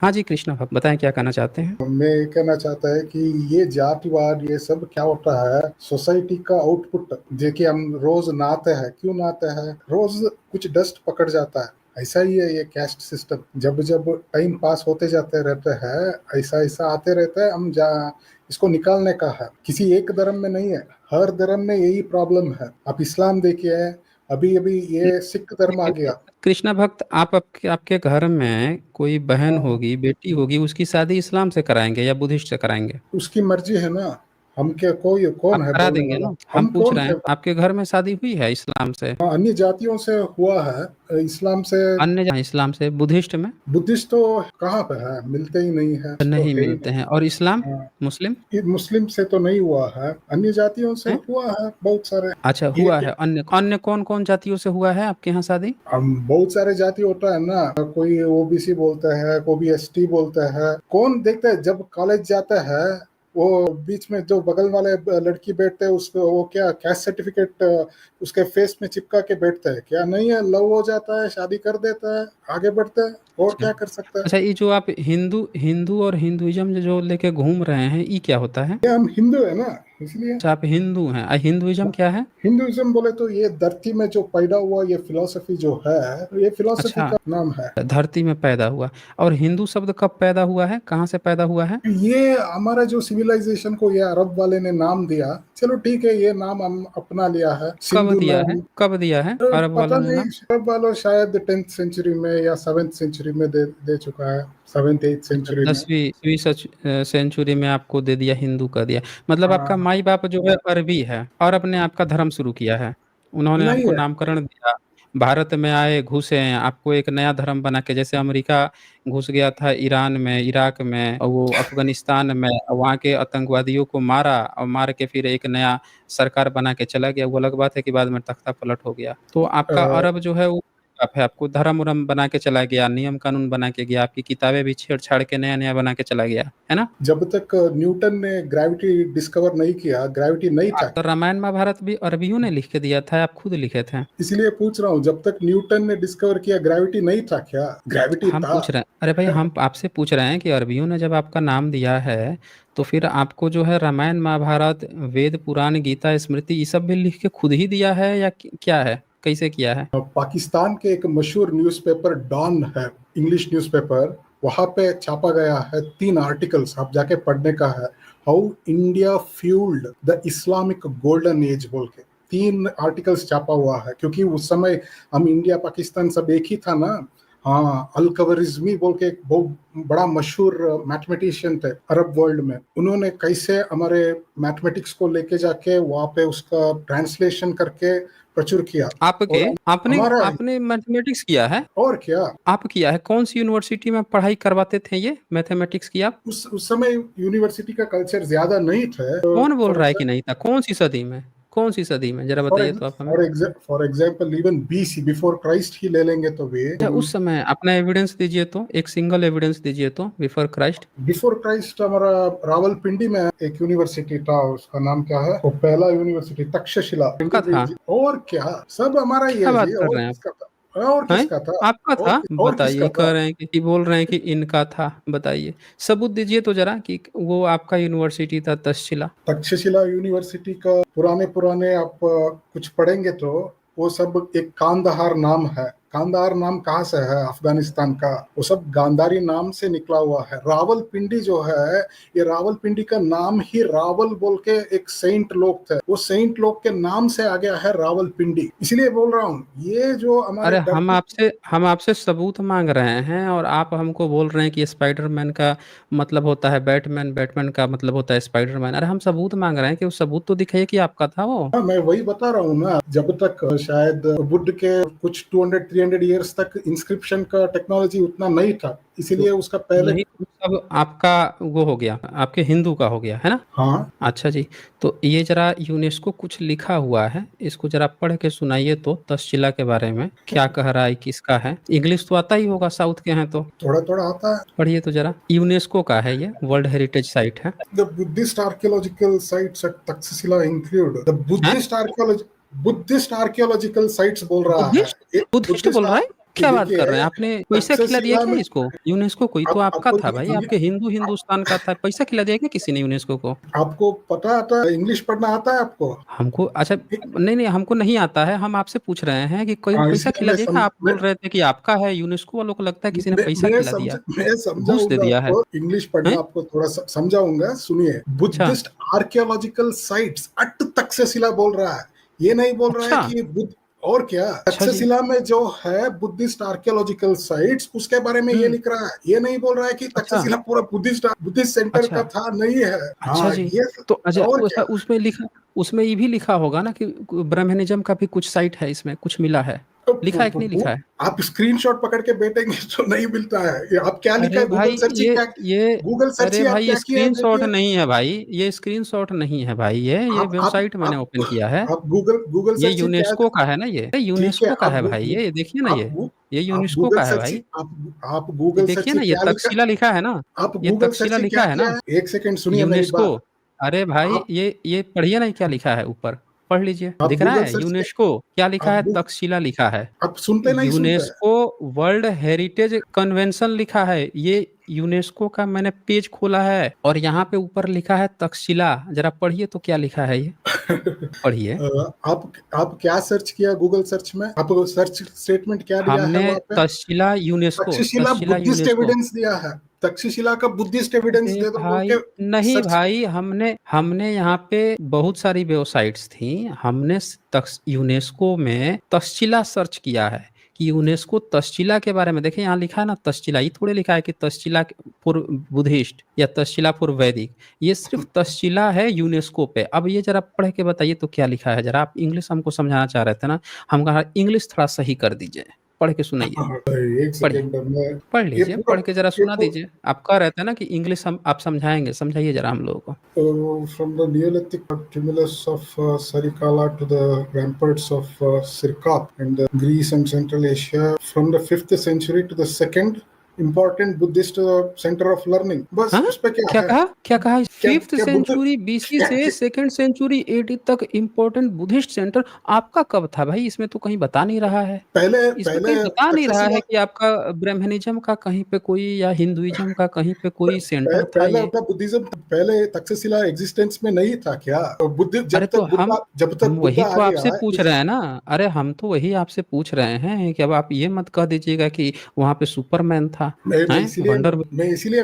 हाँ जी, कृष्णा भक्त बताएं क्या कहना चाहते हैं? मैं ये कहना चाहता है कि ये जातिवाद ये सब क्या होता है, सोसाइटी का आउटपुट। देखिए हम रोज नहाते हैं, क्यों नहाते हैं? रोज कुछ डस्ट पकड़ जाता है। ऐसा ही है ये कैस्ट सिस्टम। जब जब टाइम पास होते जाते रहते हैं, ऐसा ऐसा आते रहता है। हम जा इसको निकालने का है, किसी एक धर्म में नहीं है, हर धर्म में यही प्रॉब्लम है। आप इस्लाम देखिए, अभी अभी ये सिख धर्म आ गया। कृष्णा भक्त, आप आपके घर में कोई बहन हाँ, होगी, बेटी होगी, उसकी शादी इस्लाम से कराएंगे या बुद्धिस्ट से कराएंगे? उसकी मर्जी है ना। हम क्या, कोई आप कौन है करा बोलने देंगे वाला? ना? हम हम पूछ कौन रहे है? हैं, आपके घर में शादी हुई है इस्लाम से? हाँ, अन्य जातियों से हुआ है, इस्लाम से। अन्य जहाँ इस्लाम से बुद्धिस्ट में बुद्धिस्ट तो कहाँ पे है, मिलते ही नहीं है, तो नहीं है ही मिलते नहीं। हैं। और इस्लाम, हाँ, मुस्लिम ये मुस्लिम से तो नहीं हुआ है, अन्य जातियों से है? हुआ है बहुत सारे। अच्छा, ये हुआ है। अन्य अन्य कौन कौन जातियों से हुआ है आपके यहाँ शादी? हम बहुत सारे जाति होता है ना, कोई ओबीसी बोलता है, कोई एसटी बोलता है। कौन देखता है जब कॉलेज जाता है? वो बीच में जो बगल वाले लड़की बैठते हैं, उसको वो क्या कैस्ट सर्टिफिकेट उसके फेस में चिपका के बैठता है क्या? नहीं है, लव हो जाता है, शादी कर देता है, आगे बढ़ता है। और अच्छा। क्या कर सकता है? अच्छा, ये जो आप हिंदू हिंदू और हिंदुइज्म जो लेके घूम रहे हैं, ये क्या होता है? ये हम हिंदू है ना, इसलिए। अच्छा, आप हिंदू हैं। हिंदुइज्म क्या है? हिंदुइज्म बोले तो ये धरती में जो पैदा हुआ ये फिलोसफी जो है, ये फिलोसफी अच्छा, का नाम है। धरती में पैदा हुआ। और हिंदू शब्द कब पैदा हुआ है, कहाँ से पैदा हुआ है? ये हमारा जो सिविलाइजेशन को ये अरब वाले ने नाम दिया, चलो ठीक है, ये नाम हम अपना लिया है, कब सिंधु दिया है? नाम। कब दिया है अरब पता वालों ने नहीं, नाम? अरब वालों शायद 10th सेंचुरी में या 7th सेंचुरी में दे चुका है, 7th 8th अच्छा, सेंचुरी में। 10वीं सेंचुरी में आपको दे दिया, हिंदू कर दिया। मतलब आपका हाँ, माई बाप जो है अरबी है और अपने आपका धर्म शुरू किया है। उन्होंने नहीं आपको है। नामकरण दिया, भारत में आए, घुसे हैं, आपको एक नया धर्म बना के, जैसे अमेरिका घुस गया था ईरान में, इराक में, और वो अफगानिस्तान में, और वहाँ के आतंकवादियों को मारा, और मार के फिर एक नया सरकार बना के चला गया। वो अलग बात है कि बाद में तख्ता पलट हो गया। तो आपका अ, अरब जो है वो आप है, आपको धर्म उरम बना के चला गया, नियम कानून बना के गया, आपकी किताबें भी छेड़-छाड़ के नया-नया बना के चला गया, है ना? जब तक न्यूटन ने ग्रेविटी डिस्कवर नहीं किया, ग्रेविटी नहीं था। तो रामायण महाभारत भी अरबियों ने लिख के दिया था, आप खुद लिखे थे? इसलिए पूछ रहा हूँ, जब तक न्यूटन ने डिस्कवर किया, ग्रेविटी नहीं था क्या? ग्रेविटी हम था। पूछ रहे हैं, अरे भाई हम आपसे पूछ रहे हैं कि अरबियों ने जब आपका नाम दिया है, तो फिर आपको जो है रामायण महाभारत, वेद पुराण, गीता स्मृति, ये सब भी लिख के खुद ही दिया है या क्या है? कैसे किया है? पाकिस्तान के एक मशहूर न्यूज़पेपर डॉन है, इंग्लिश न्यूज़पेपर, वहां पे छापा गया है 3 आर्टिकल्स, आप जाके पढ़ने का है। How India fuelled the Islamic golden age बोल के 3 आर्टिकल्स छापा हुआ है, क्योंकि उस समय हम इंडिया पाकिस्तान सब एक ही था ना। हाँ, अल खवारिज़मी बोल के एक बहुत बड़ा मशहूर मैथमेटिशियन थे अरब वर्ल्ड में। उन्होंने कैसे हमारे मैथमेटिक्स को लेके जाके वहां पे उसका ट्रांसलेशन करके प्रचुर किया। आपके और आपने हमारा, आपने मैथमेटिक्स किया है? और क्या। आप किया है? कौन सी यूनिवर्सिटी में पढ़ाई करवाते थे ये मैथमेटिक्स की आप? उस समय यूनिवर्सिटी का कल्चर ज्यादा नहीं था। कौन बोल फॉर रहा है कि नहीं था? कौन सी सदी में? कौन सी सदी में, जरा फॉर बताइए तो आप हमें। For example even BC, before Christ ही ले लेंगे तो भी। अच्छा, उस समय अपना एविडेंस दीजिए तो, एक सिंगल एविडेंस दीजिए तो, बिफोर क्राइस्ट। बिफोर क्राइस्ट हमारा रावलपिंडी में एक यूनिवर्सिटी था, उसका नाम क्या है, वो पहला यूनिवर्सिटी तक्षशिला। आपका था? और क्या, सब हमारा ही क्या है बात जी। कर और रहे हैं आप? किसका था? और हैं? किसका था? आपका था? और बताइए, किसका था? कह रहे हैं कि बोल रहे हैं कि इनका था। बताइए, सबूत दीजिए तो जरा कि वो आपका यूनिवर्सिटी था तक्षशिला। तक्षशिला यूनिवर्सिटी का पुराने पुराने आप कुछ पढ़ेंगे तो वो सब एक कांदाहार नाम है। कांदाहार नाम कहाँ से है? अफगानिस्तान का। वो सब गांधारी नाम से निकला हुआ है। रावलपिंडी जो है, ये रावलपिंडी का नाम ही रावल बोल के एक सेंट लोग थे, वो सेंट लोग के नाम से आ गया है रावलपिंडी। इसलिए बोल रहा हूँ, ये जो हमारे अरे हम धरती। आपसे हम आपसे सबूत मांग रहे हैं और आप हमको बोल रहे हैं कि स्पाइडरमैन का मतलब होता है बैटमैन, बैटमैन का मतलब होता है स्पाइडरमैन। अरे हम सबूत मांग रहे हैं कि वो सबूत तो दिखाइए कि आपका था वो। हाँ, मैं वही बता रहा हूँ ना, जब तक शायद बुद्ध के कुछ 200-300 ईयर्स तक इंस्क्रिप्शन का टेक्नोलॉजी उतना नहीं था, तो इसीलिए उसका पहले। नहीं, तो सब आपका वो हो गया, आपके हिंदू का हो गया है ना? हाँ, अच्छा जी। तो ये जरा यूनेस्को कुछ लिखा हुआ है, इसको जरा पढ़ के सुनाइए तो, तक्षशिला के बारे में क्या कह रहा है, किसका है। इंग्लिश तो आता ही होगा, साउथ के हैं तो। थोड़ा थोड़ा आता है। पढ़िए तो जरा। यूनेस्को का है ये, वर्ल्ड हेरिटेज साइट है। The Buddhist archaeological sites at Taxila include हैं? Buddhist archaeological sites बोल रहा है। बुद्धिस्ट? बुद्धिस्ट बुद्धिस्ट बोल रहा है? कि क्या बात कर रहे हैं? देखिए आपने पैसा खिला दिया तक्षशिला क्या में इसको? यूनेस्को को? ये तो आपका आपको था भाई, आपके हिंदुस्तान का था। पैसा खिला दिया क्या किसी ने यूनेस्को को? आपको पता आता है, इंग्लिश पढ़ना आता है आपको? हमको अच्छा नहीं, हमको नहीं आता है। हम आपसे पूछ रहे हैं कि कोई हाँ, पैसा इसलिए खिला दिया क्या? आप बोल रहे थे कि आपका है, यूनेस्को वालों को लगता है किसी ने पैसा खिला दिया, मैं घूस दे समझाऊंगा दिया है। आपको, इंग्लिश पढ़ना हैं? आपको थोड़ा समझाऊंगा, सुनिए। अच्छा, बुद्धिस्ट आर्कियोलॉजिकल साइट्स अट तक्षशिला बोल रहा है, ये नहीं बोल रहा है अच्छा, कि बुद्ध। और क्या, अच्छा जी। तक्षशिला में जो है बुद्धिस्ट आर्कियोलॉजिकल साइट्स, उसके बारे में ये हुँ, लिख रहा है। ये नहीं बोल रहा है कि अच्छा, तक्षशिला पूरा बुद्धिस्ट बुद्धिस्ट सेंटर का अच्छा, था, नहीं है। अच्छा हाँ जी। ये, तो अच्छा और वो क्या। उसमें ये भी लिखा होगा ना कि ब्राह्मणिज़्म का भी कुछ साइट है इसमें, कुछ मिला है। लिखा है कि नहीं लिखा है? आप स्क्रीनशॉट पकड़ के बैठेंगे तो नहीं मिलता है। ये आप क्या लिखा अरे है, गूगल भाई सर्च ही ये क्या, ये गूगल सर्च अरे ही आप भाई ये क्या किया है स्क्रीनशॉट देखिए। नहीं है भाई, ये स्क्रीनशॉट नहीं है भाई, ये आप आप वेबसाइट मैंने आप ओपन किया है। आप गूगल गूगल ये सर्च ही क्या। यूनेस्को का है ना ये ठीक है, यूनेस्को का है भाई, ये देखिए ना आप ये आप यूनेस्को गूगल का है सर्च ही भाई। आप ये गूगल देखिए सर्च ही ना, ये क्या लिखा। तक्षशिला लिखा है ना, आप ये गूगल सर्च तक्षशिला ही क्या लिखा है किया ना, है, एक सेकंड सुनिए मेरी यूनेस्को। बात। अरे भाई आप ये पढ़िए ना क्या लिखा है ऊपर, पढ़ लीजिए, आप दिख रहा गूगल है सर्च के यूनेस्को क्या लिखा आप है, तक्षशिला लिखा है। आप सुनते नहीं सुनते। यूनेस्को वर्ल्ड हेरिटेज कन्वेंशन लिखा है, ये यूनेस्को का मैंने पेज खोला है और यहाँ पे ऊपर लिखा है तक्षशिला। जरा पढ़िए तो क्या लिखा है ये, पढ़िए। आप क्या सर्च किया गूगल सर्च में, आप सर्च स्टेटमेंट क्या दिया है हमने वहां पे। Takshashila Takshashila Buddhist UNESCO. Evidence दिया है, तक्षशिला का बुद्धिस्ट एविडेंस अरे दे दो बोल भाई के नहीं सर्च। भाई, हमने हमने यहाँ पे बहुत सारी वेबसाइट्स थी, हमने यूनेस्को में तक्षशिला सर्च किया है कि यूनेस्को तक्षशिला के बारे में देखें। यहाँ लिखा है ना तक्षशिला, ये थोड़े लिखा है कि तक्षशिला फॉर बुद्धिस्ट या तक्षशिला फॉर वैदिक, ये सिर्फ तक्षशिला है यूनेस्को पे। अब ये जरा पढ़ के बताइए तो क्या लिखा है, जरा आप इंग्लिश हमको समझाना चाह रहे थे ना, हम कहा इंग्लिश थोड़ा सही कर दीजिए, पढ़ के सुनाइए, एक पढ़िए, सेकेंड में, पढ़ ये लीजिए, पूरा पढ़ के जरा ये सुना दीजिए। आप कह रहे थे ना कि इंग्लिश हम आप समझाएंगे, समझाइए जरा हम लोगों को। from the Neolithic tumulus of Sarikala to the ramparts of Sirkap in the Greece and Central Asia, from the 5th century to the second important Buddhist center of learning। बस हाँ, उस पे क्या है, क्या कहा? क्या फिफ्थ क्या बुद्ध सेंचुरी बीसी क्या, से सेकंड सेंचुरी एडी तक इम्पोर्टेंट बुद्धिस्ट सेंटर। आपका कब था भाई? इसमें तो कहीं बता नहीं रहा है, पहले इसमें पहले कहीं बता नहीं रहा है तक्षशिला, कि आपका ब्राह्मणिज्म का कहीं पे कोई या हिंदुइज्म का कहीं पे कोई सेंटर था पहले ये। अपना बुद्धिज्म, पहले तक्षशिला एग्जिस्टेंस में नहीं था क्या। बुद्ध अरे तो जब हम तक वही बुद्धा आ तो आपसे गया पूछ रहे हैं ना। अरे हम तो वही आपसे पूछ रहे हैं कि अब आप ये मत कह दीजिएगा कि वहां पे सुपरमैन था, मैं हैं इसीलिए वंडर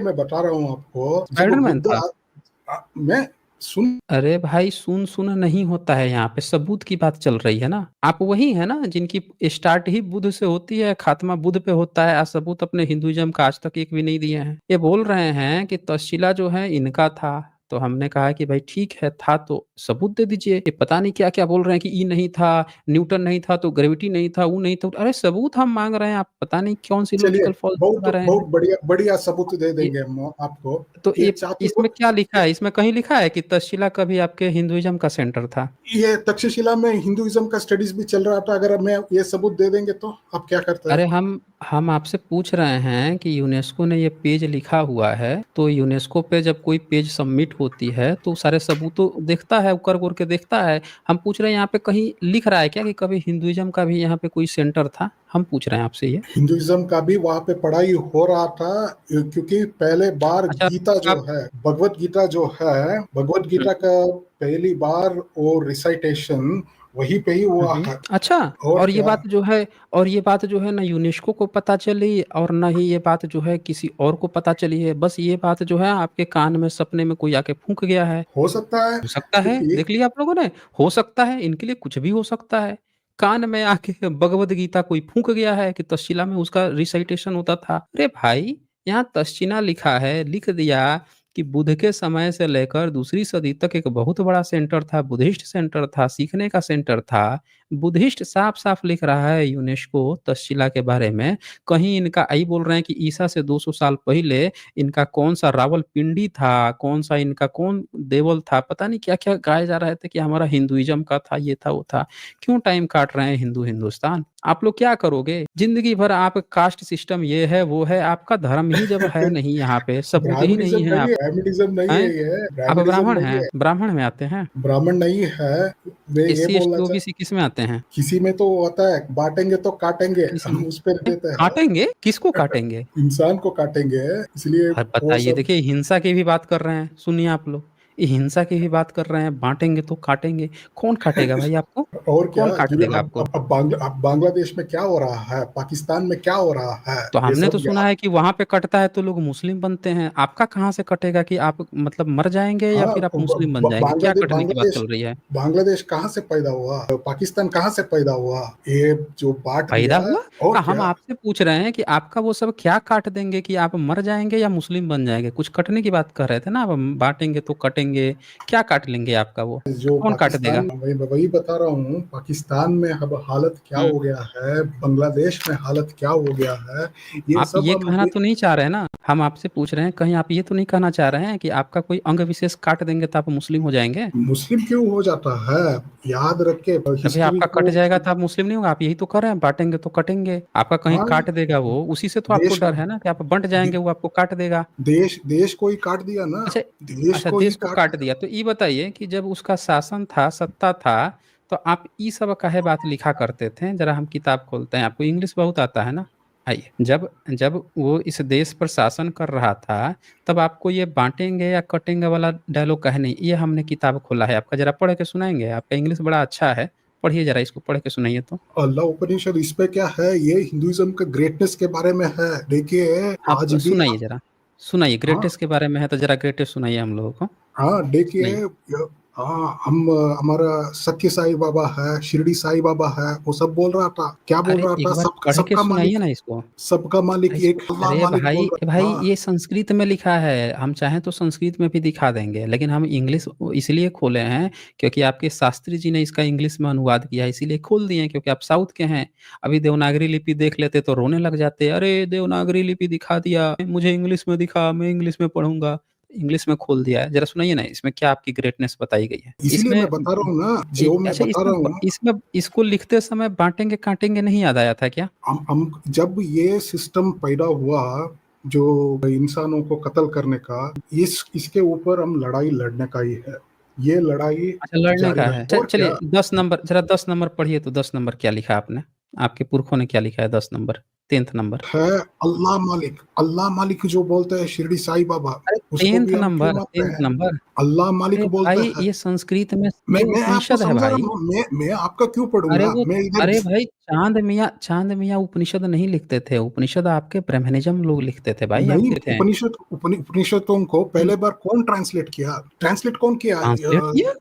मैं बता रहा हूँ आपको, जब स्पाइडरमैन बुद्ध था। मैं सुन। अरे भाई सुन सुन नहीं होता है, यहाँ पे सबूत की बात चल रही है ना। आप वही है ना जिनकी स्टार्ट ही बुद्ध से होती है, खात्मा बुद्ध पे होता है। आज सबूत अपने हिंदुइज्म का आज तक एक भी नहीं दिए हैं। ये बोल रहे हैं कि तक्षशिला जो है इनका था, तो हमने कहा कि भाई ठीक है, था तो सबूत दे दीजिए। ये पता नहीं क्या क्या बोल रहे हैं कि ई नहीं था, न्यूटन नहीं था तो ग्रेविटी नहीं था, वो नहीं था। अरे सबूत हम मांग रहे हैं, आप पता नहीं कौन सी चलिए, लॉजिकल फॉल्ट बहुत लगा रहे बहुत हैं। बढ़िया बढ़िया सबूत दे ये देंगे हम आपको। तो ये ये चातुर्व इसमें क्या लिखा है? इसमें कहीं लिखा है कि तक्षशिला कभी आपके हिंदुइज्म का सेंटर था? ये तक्षशिला में हिंदुइज्म का स्टडीज भी चल रहा था। अगर मैं ये सबूत दे देंगे तो आप क्या करते हैं। अरे हम आपसे पूछ रहे हैं कि यूनेस्को ने ये पेज लिखा हुआ है, तो यूनेस्को पे जब कोई पेज सबमिट होती है तो सारे सबूतों देखता है, उकर उकर के देखता है। हम पूछ रहे हैं यहाँ पे कहीं लिख रहा है क्या कि कभी हिंदुइज्म का भी यहाँ पे कोई सेंटर था? हम पूछ रहे हैं आपसे ये। हिंदुइज्म का भी वहां पे पढ़ाई हो रहा था, क्योंकि पहले बार अच्छा गीता जो आप है, भगवत गीता जो है, भगवत हम्म, गीता का पहली बार वो रिसाइटेशन वहीं पे ही हुआ है। अच्छा। और और ये क्या। बात जो है और ये बात जो है ना यूनेस्को को पता चली और ना ही ये बात जो है किसी और को पता चली है, बस ये बात जो है आपके कान में सपने में कोई आके फूंक गया है। हो सकता है, हो सकता है, क्योंकि देख लिया आप लोगों ने। हो सकता है, इनके लिए कुछ भी हो सकता है। कान में आके भगवत गीता कोई फूंक गया है कि तक्षशिला में उसका रिसाइटेशन होता था। अरे भाई, यहाँ तक्षशिला लिखा है, लिख दिया कि बुद्ध के समय से लेकर दूसरी सदी तक एक बहुत बड़ा सेंटर था, बुद्धिस्ट सेंटर था, सीखने का सेंटर था। बुद्धिस्ट साफ साफ लिख रहा है यूनेस्को तक्षशिला के बारे में। कहीं इनका आई बोल रहे हैं कि ईसा से 200 साल पहले इनका कौन सा रावलपिंडी था, कौन सा इनका कौन देवल था, पता नहीं क्या क्या गाए जा रहे थे कि हमारा हिंदुइज्म का था, ये था वो था। क्यों टाइम काट रहे हैं हिंदुस्तान? आप लोग क्या करोगे जिंदगी भर? आप कास्ट सिस्टम ये है वो है, आपका धर्म ही जब है नहीं, यहाँ पे सबूत ही नहीं है। आप ब्राह्मणिज्म नहीं है, हैं, ये आप ब्राह्मणिज्म ब्राह्मण नहीं हैं, है, ब्राह्मण में आते हैं? ब्राह्मण नहीं है। मैं ये एससी एसटी बोलना चाह ओबीसी किस में आते हैं? किसी में तो होता है बांटेंगे तो काटेंगे, किसी में उस पर देते हैं। काटेंगे? किसको काटेंगे? इंसान को काटेंगे, इसलिए वो बताइए, सब। देखिए हिंसा की भी बात कर रहे हैं, सुनिए आप लोग, ये हिंसा की भी बात कर रहे हैं, बांटेंगे तो काटेंगे। कौन काटेगा भाई आपको? और क्या, कौन काट क्योंकि देगा आपको? अब बांग्लादेश में क्या हो रहा है, पाकिस्तान में क्या हो रहा है, तो ये हमने तो सब सुना है कि वहां पे कटता है तो लोग मुस्लिम बनते हैं। आपका कहाँ से कटेगा कि आप मतलब मर जाएंगे या हाँ, फिर आप मुस्लिम बन जाएंगे? क्या बांग्लादेश कटने की बात बांग्लादेश चल रही है? बांग्लादेश कहाँ से पैदा हुआ, पाकिस्तान कहाँ से पैदा हुआ, ये जो बांट पैदा दिया। हुआ? और तो हम क्या, आपसे पूछ रहे हैं कि आपका वो सब क्या काट देंगे कि आप मर जाएंगे या मुस्लिम बन जाएंगे? कुछ कटने की बात कर रहे थे ना आप, बांटेंगे तो कटेंगे। क्या काट लेंगे आपका वो? जो कौन काट पाकिस्तान, देगा? वही बता रहा हूँ, पाकिस्तान में अब हालत क्या हम्म। हो गया है, बांग्लादेश में हालत क्या हो गया है, ये आप सब ये हम कहना तो नहीं चाह रहे हैं ना, हम आपसे पूछ रहे हैं, कहीं आप ये तो नहीं कहना चाह रहे हैं कि आपका कोई अंग विशेष काट देंगे तो आप मुस्लिम हो जाएंगे? मुस्लिम क्यों हो जाता है, याद रखे तभी हिस्ट्री आपका कट को। जाएगा तो आप मुस्लिम नहीं होगा। आप यही तो कर रहे हैं, बांटेंगे तो कटेंगे। आपका कहीं हाँ, काट देगा वो, उसी से तो आपको देश डर है ना कि आप बंट जाएंगे, वो आपको काट देगा। देश देश को ही काट दिया ना, अच्छा। देश अच्छा, को ही देश को काट काट दिया। दिया तो ये बताइए कि जब उसका शासन था, सत्ता था, तो आप ये सब काहे बात लिखा करते थे? जरा हम किताब खोलते हैं, आपको इंग्लिश बहुत आता है ना। आइए, जब जब वो इस देश पर शासन कर रहा था, तब आपको ये बांटेंगे या कटेंगे वाला डायलॉग कहे नहीं। ये हमने किताब खोला है आपका, जरा पढ़ के सुनाएंगे? आपका इंग्लिश बड़ा अच्छा है, पढ़िए जरा, इसको पढ़ के सुनाइए तो। अल्लाह उपनिषद इस पे क्या है, ये हिंदुइज्म के ग्रेटनेस के बारे में है, देखिए हाँ, आज तो भी। सुनाइए जरा, सुनाइए। हाँ, ग्रेटेस्ट के बारे में है तो जरा ग्रेटेस्ट सुनाइए हम लोगों को। हाँ देखिए, सुनाइए। हाँ, हम हमारा सत्य साई बाबा है, शिरडी साई बाबा है, वो सब बोल रहा था, क्या बोल अरे रहा था, एक बार सबका पढ़ के सबका सुनाइए मालिक, ना इसको। सबका मालिक इसको एक अल्लाह अरे मालिक भाई, बोल रहा भाई था। ये संस्कृत में लिखा है, हम चाहें तो संस्कृत में भी दिखा देंगे, लेकिन हम इंग्लिश इसलिए खोले हैं क्योंकि आपके शास्त्री जी ने इसका इंग्लिश में अनुवाद किया है, इसीलिए खोल दिए हैं, क्योंकि आप साउथ के हैं। अभी देवनागरी लिपि देख लेते तो रोने लग जाते, अरे देवनागरी लिपि दिखा दिया, मुझे इंग्लिश में दिखा, मैं इंग्लिश में पढ़ूंगा। इंग्लिश में खोल दिया है, जरा सुनाइए ना, इसमें क्या आपकी ग्रेटनेस बताई गई है इसीलिए इसमें? मैं बता रहा हूँ ना, जो मैं अच्छा, बता रहा इसमें हूँ। इसमें इसको लिखते समय बांटेंगे काटेंगे नहीं याद आया था क्या? हम जब ये सिस्टम पैदा हुआ, जो इंसानों को कत्ल करने का, इसके ऊपर हम लड़ाई लड़ने का ही है, ये लड़ाई अच्छा, लड़ने जारी का है। रहे, और क्या। चलिए 10 नंबर, जरा 10 नंबर पढ़िए तो। 10 नंबर क्या लिखा आपने? आपके पुरखों ने क्या लिखा है? 10 नंबर, 10th नंबर। है अल्लाह मालिक जो बोलते हैं शिरडी साई बाबा, अरे उसको टेंथ भी हम क्यों नंबर, मानते टेंथ हैं, नंबर अल्लाह मालिक अरे बोलते भाई, हैं। ये संस्कृत में, ये मैं आपको उपनिषद है समझा भाई। रहा हूँ, मैं आपका क्यों अरे पढ़ूंगा, वो, मैं इधर। अरे भाई, चांद मियाँ उपनिषद नहीं लिखते थे। उपनिषद आपके ब्रह्मनिज्म लोग लिखते थे भाई, नहीं, आपके थे। उपनिषदों को हम्म, पहले बार कौन ट्रांसलेट किया, ट्रांसलेट कौन किया, ट्रांसलेट किया?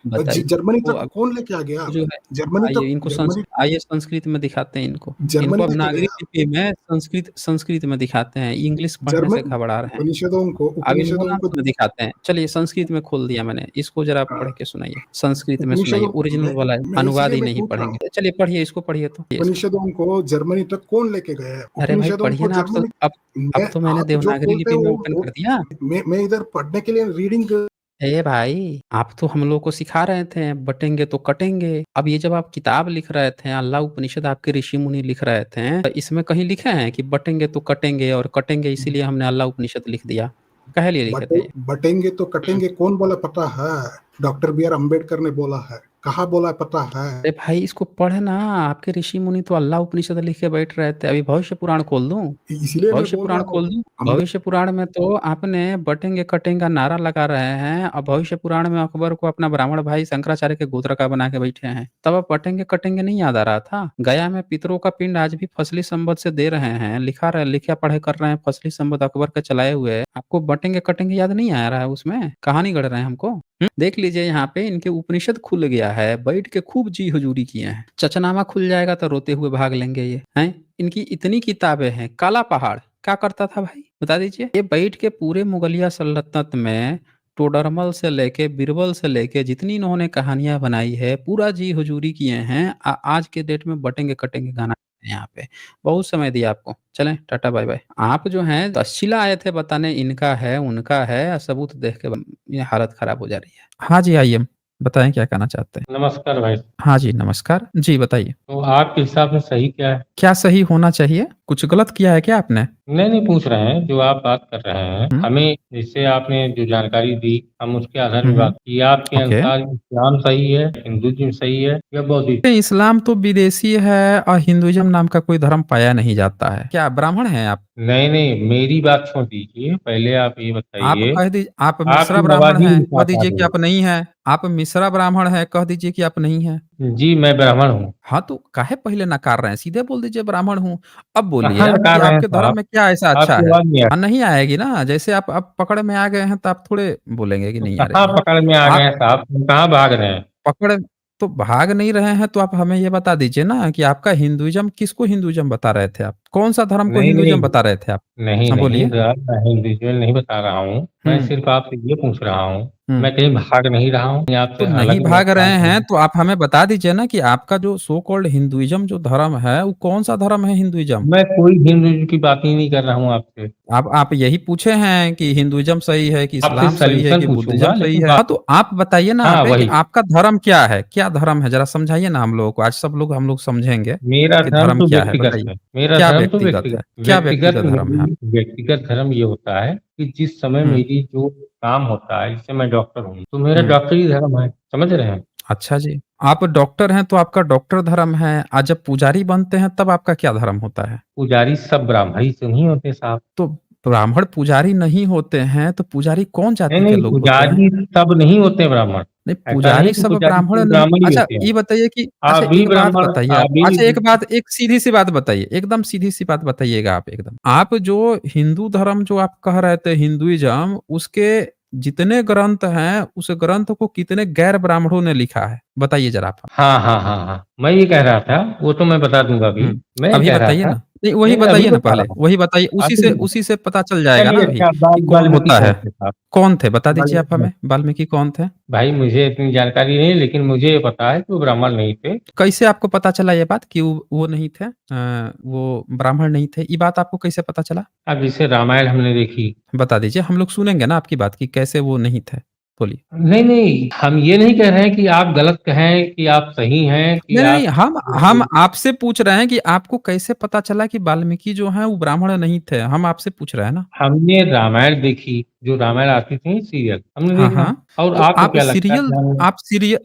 बताइए। जर्मनी वो तक कौन लेके आ गया, जो है, जर्मनी आइए तक, इनको जर्मनी आइए संस्कृत में दिखाते हैं इनको। इनको जर्मनी अब लेके नागरिक गया, लिपि में संस्कृत संस्कृत में दिखाते हैं, इंग्लिश पढ़ने से जर्मन घबरा रहे हैं। अब इनको उपनिषदों ना को, में दिखाते हैं। चलिए संस्कृत में खोल दिया मैंने, इसको जरा पढ़ के सुनाइए, संस्कृत में सुनाइए, उपनिषदों ओरिजिनल वाला है, मैं अनुवाद इसीलिए ही मैं नहीं पूछ रहा हूँ, पढ़ेंगे। चलिए पढ़िए, इसको पढ़िए तो, ये इसको। उपनिषदों को जर्मनी तक कौन लेके गया है, अरे भाई उपनिषदों पढ़िए को ना आप सब। जर्मनी। अब मैं, तो मैंने आप जो देवनागरी बोलते लिपि हो में ओपन कर दिया। मैं इधर पढ़ने के लिए रीडिंग। ए भाई, आप तो हम लोग को सिखा रहे थे बटेंगे तो कटेंगे। अब ये जब आप किताब लिख रहे थे, अल्लाह उपनिषद आपके ऋषि मुनि लिख रहे थे, तो इसमें कहीं लिखे हैं कि बटेंगे तो कटेंगे और कटेंगे इसीलिए हमने अल्लाह उपनिषद लिख दिया? कहे लिए लिखे थे ये? बटेंगे तो कटेंगे कौन बोला पता है, डॉक्टर बी आर अम्बेडकर ने बोला है, कहाँ बोला है पता है। अरे भाई इसको पढ़े ना, आपके ऋषि मुनि तो अल्लाह उपनिषद लिख के बैठ रहे थे। अभी भविष्य पुराण खोल दूं? इसलिए मैं भविष्य बोल पुराण रहा हूँ, खोल दूं? भविष्य पुराण में तो आपने बटेंगे कटेंगे का नारा लगा रहे हैं, और भविष्य पुराण में अकबर को अपना ब्राह्मण भाई शंकराचार्य के गोत्र का बना के बैठे हैं। तब अब बटेंगे कटेंगे नहीं याद आ रहा था? गया में पितरों का पिंड आज भी फसली संपद से दे रहे हैं, लिखा पढ़े कर रहे हैं, फसली संपद अकबर के चलाए हुए। आपको बटेंगे कटेंगे याद नहीं आ रहा है? उसमें कहानी गढ़ रहे हैं हमको। देख लीजिए यहाँ पे इनके उपनिषद खुल गया है, बैठ के खूब जी हुजूरी किए हैं। चचनामा खुल जाएगा तो रोते हुए भाग लेंगे ये हैं। इनकी इतनी किताबें हैं। काला पहाड़ क्या करता था भाई, बता दीजिए? ये बैठ के पूरे मुगलिया सल्तनत में टोडरमल से लेके बीरबल से लेके जितनी इन्होंने कहानियां बनाई है, पूरा जी हुजूरी किए हैं। आज के डेट में बटेंगे कटेंगे गाना यहाँ पे बहुत समय दिया आपको। चलें टाटा बाय बाय। आप जो हैं तक्षशिला आए थे बताने इनका है उनका है, सबूत देख के ये हालत खराब हो जा रही है। हाँ जी, आइए बताएं क्या कहना चाहते हैं। नमस्कार भाई। हाँ जी नमस्कार जी, बताइए। तो आपके हिसाब से सही क्या है? क्या सही होना चाहिए? कुछ गलत किया है क्या आपने? नहीं, नहीं पूछ रहे हैं, जो आप बात कर रहे हैं, हुँ। हमें जिससे आपने जो जानकारी दी, हम उसके आधार हुँ, पे हुँ। बात कि आपके ओके। अनुसार इस्लाम सही है, हिंदुइज़्म सही है या बौद्धिज़्म? इस्लाम तो विदेशी है और हिंदुइज़्म नाम का कोई धर्म पाया नहीं जाता है। क्या ब्राह्मण हैं आप? नहीं, नहीं, मेरी बात छोड़ दीजिए, पहले आप ये आप बताइए, कह दी आप मिश्रा आपकी ब्राह्मण आवाज़ ही हैं, कह साफ आ दीजिए कि रही है। आप नहीं हैं। आप मिश्रा ब्राह्मण हैं, कह दीजिए कि आप नहीं हैं। जी, मैं ब्राह्मण हूँ। हाँ, तो काहे पहले नकार रहे हैं? सीधे बोल दीजिए ब्राह्मण हूँ। अब बोलिए कहाँ आप कि नकार रहे हैं आपके धर्म साहब? में क्या ऐसा अच्छा आपकी है? आवाज़ नहीं आ हाँ, रही। नहीं आएगी ना, जैसे आप पकड़ में आ गए हैं तो आप थोड़े बोलेंगे कि तो नहीं आ कहाँ रही है। पकड़ में आ गए आप हैं साहब? हम कहाँ भाग रहे हैं? पकड़ तो भाग नहीं रहे हैं तो आप हमें ये बता दीजिए ना कि आपका हिंदुइज़्म किसको हिंदुइज़्म बता रहे थे आप? कौन-सा धर्म को नहीं, हिंदुइज़्म नहीं। बता रहे थे आप? नहीं, हाँ, नहीं, बोलिए। सर, मैं इंडिविजुअल नहीं बता रहा हूँ। मैं हुँ, सिर्फ़ आपसे ये पूछ रहा हूँ, हुँ। मैं कहीं भाग नहीं रहा हूँ, कहीं तो आपसे नहीं अलग मैं भाग सवाल रहे नहीं हैं, तो आप हमें बता दीजिए ना कि आपका जो सो कॉल्ड हिंदुइज़्म जो धर्म है, वो कौन-सा धर्म है हिंदुइज़्म? मैं कोई हिंदुइज़्म की बात ही नहीं कर रहा हूँ आपसे। आप यही पूछे हैं कि हिंदुइज़्म सही है, कि आपसे इस्लाम सही है, सॉल्यूशन कि बुद्धिज़्म पूछूँगा सही लेकिन है? बात हाँ, तो आप बताइए ना हाँ, आके कि वही। आपका धर्म क्या है? क्या धर्म है? ज़रा समझाइए ना हम लोगों को। आज सब लोग हम लोग समझेंगे मेरा कि धर्म धर्म तो क्या है, व्यक्तिगत बताइए। है। मेरा क्या धर्म तो व्यक्तिगत है? व्यक्तिगत क्या व्यक्तिगत व्यक्तिगत धर्म है आप? मेरी व्यक्तिगत धर्म ये होता है कि जिस समय हुँ, मेरी जो काम होता है, जैसे मैं डॉक्टर हूँ, तो मेरा हुँ। डॉक्टरी धर्म है, समझ रहे हैं? अच्छा जी। आप डॉक्टर हैं तो आपका डॉक्टर धर्म है, जब पुजारी बनते हैं तब आपका क्या धर्म होता है? पुजारी सब ब्राह्मण से नहीं होते साहब। तो ब्राह्मण पुजारी नहीं होते हैं, तो पुजारी कौन नहीं, जाति के नहीं, लोग होते हैं? पुजारी सब नहीं होते ब्राह्मण। नहीं, ऐसा नहीं पुजारी कि सब पुजारी ब्राह्मण सिर्फ़ नहीं। ब्राह्मण ही अच्छा होते हैं। ये बताइए कि आप अच्छा भी एक बात ब्राह्मण बताइए आप आप। भी अच्छा एक बात, एक सीधी-सी बात बताइए, एकदम सीधी-सी बात बताइएगा आप एकदम। आप जो हिंदू धर्म जो आप कह रहे थे हिंदुइज़्म, उसके जितने ग्रंथ हैं, उस ग्रंथ को कितने गैर ब्राह्मणों ने लिखा है? बताइए ज़रा आप। हाँ, हाँ, हाँ, हाँ। मैं ये कह रहा था, वो तो मैं बता दूँगा अभी। हुँ, मैं ये अभी कह रहा बताइए था ना। नहीं, वही नहीं, अभी बताइए ना बता पहले, रहा हूँ, वही बताइए, अभी बता उसी से पता चल जाएगा ना चलिए अभी अच्छा कि कौन वाल्मीकि होता कौन है। थे साहब? कौन थे? बता दीजिए आप वाल्मीकि हमें, वाल्मीकि कौन थे? भाई मुझे इतनी जानकारी नहीं है, लेकिन मुझे ये पता है कि वो ब्राह्मण नहीं थे। कैसे आपको पता चला ये बात कि वो नहीं थे, वो ब्राह्मण नहीं थे? ये बात आपको कैसे पता चला? अब जैसे रामायण हमने देखी बता दीजिए, हम लोग सुनेंगे ना आपकी बात कि कैसे वो नहीं थे? बोलिए। नहीं, नहीं, हम ये नहीं कह रहे हैं कि आप गलत कहें, कि आप सही हैं, कि नहीं, नहीं, आप हम आपसे पूछ रहे हैं कि आपको कैसे पता चला कि वाल्मीकि जो हैं वो ब्राह्मण नहीं थे? हम आपसे पूछ रहे हैं ना। हमने रामायण देखी, जो रामायण आती थी सीरियल, हमने हाँ, देखा। हाँ। और तो आपको क्या लगता है कि हम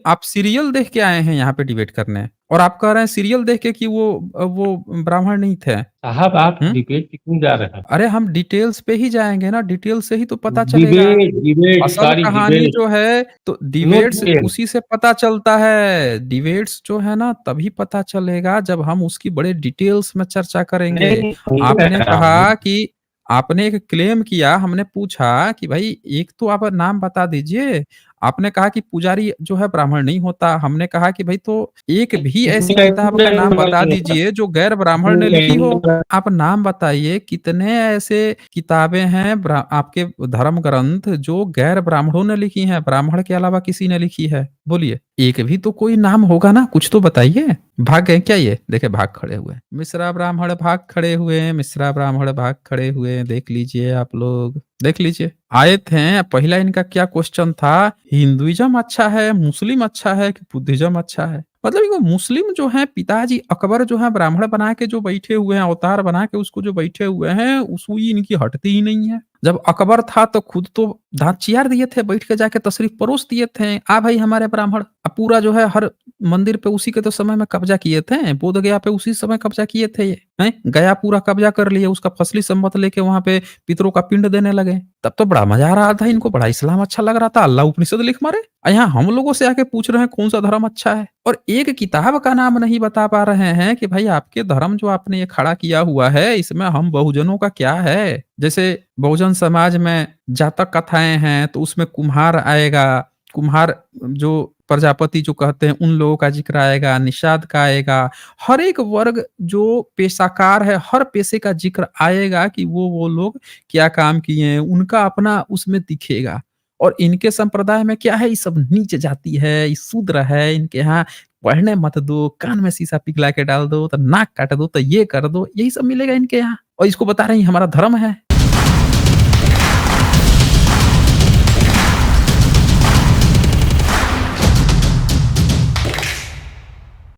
आप सीरियल देख के आए हैं यहाँ पे डिबेट करने और आप कह रहे हैं सीरियल देख के कि वो ब्राह्मण नहीं थे। साहब आप हुँ? डिबेट पे क्यों जा रहे हैं? अरे हम डिटेल्स पे ही जाएँगे ना, डिटेल्स से ही तो पता चलेगा। डिबेट, डिबेट, असल सॉरी कहानी डिबेट, जो है तो नो डिबेट्स डिटेल। उसी से पता चलता है। डिबेट्स जो है ना तभी पता चलेगा जब हम उसकी बड़े डिटेल्स में चर्चा करेंगे। नहीं, मैं ये आपने कह रहा हूँ कहा कि आपने एक क्लेम किया, हमने पूछा कि भाई एक तो आप नाम बता दीजिए। आपने कहा कि पुजारी जो है ब्राह्मण नहीं होता। हमने कहा कि भाई तो एक भी ऐसी किताब का नाम बता दीजिए जो गैर ब्राह्मण ने लिखी हो। आप नाम बताइए कितने ऐसे किताबें हैं आपके धर्म ग्रंथ जो गैर ब्राह्मणों ने लिखी हैं, ब्राह्मण के अलावा किसी ने लिखी है? बोलिए। एक भी तो कोई नाम होगा ना, कुछ तो बताइए। भाग गए क्या ये? देखिए भाग खड़े हुए। मिश्रा ब्राह्मण भाग खड़े हुए, मिश्रा ब्राह्मण भाग खड़े हुए। देख लीजिए आप लोग, देख लीजिए। आए थे, पहला इनका क्या क्वेश्चन था, हिंदुइज़्म अच्छा है, मुस्लिम अच्छा है कि बुद्धिज़्म अच्छा है? मतलब ये मुस्लिम जो हैं पिताजी अकबर जो है ब्राह्मण बना के जो बैठे हुए हैं, अवतार बना के उसको जो बैठे हुए हैं, सुई इनकी हटती ही नहीं है। जब अकबर था तो खुद तो दाँत चियार दिए थे, बैठ के जाके तशरीफ परोस दिए थे, "आ भाई हमारे ब्राह्मण।" अब पूरा जो है हर मंदिर पे उसी के तो समय में कब्ज़ा किए थे, बोध गया पे उसी समय कब्ज़ा किए थे ये, हैं? गया पूरा कब्ज़ा कर लिए, उसका फसली सम्मत लेके वहाँ पे पितरों का पिंड देने लगे। तब तो बड़ा मज़ा आ रहा था इनको, बड़ा इस्लाम अच्छा लग रहा था, अल्लाह उपनिषद लिख मारे। यहाँ हम लोगों से आके पूछ रहे हैं कौन-सा धर्म अच्छा है और एक किताब का नाम नहीं बता पा रहे हैं कि भाई आपके धर्म जो आपने ये खड़ा किया हुआ है, इसमें हम बहुजनों का क्या है? जैसे बहुजन समाज में जातक कथाएँ हैं, तो उसमें कुम्हार आएगा, कुम्हार जो प्रजापति जो कहते हैं उन लोगों का ज़िक्र आएगा, निषाद का आएगा। हर एक वर्ग जो पेशाकार है, हर पेशे का ज़िक्र आएगा कि वो लोग क्या काम किए हैं, उनका अपना उसमें दिखेगा। और इनके संप्रदाय में क्या है, ये सब नीच जाति है, ये शूद्र है, इनके यहाँ पढ़ने मत दो, कान में शीशा पिघला के डाल दो, तो नाक काट दो, तो ये कर दो, यही सब मिलेगा इनके यहाँ। और इसको बता रहे हैं ये हमारा धर्म है।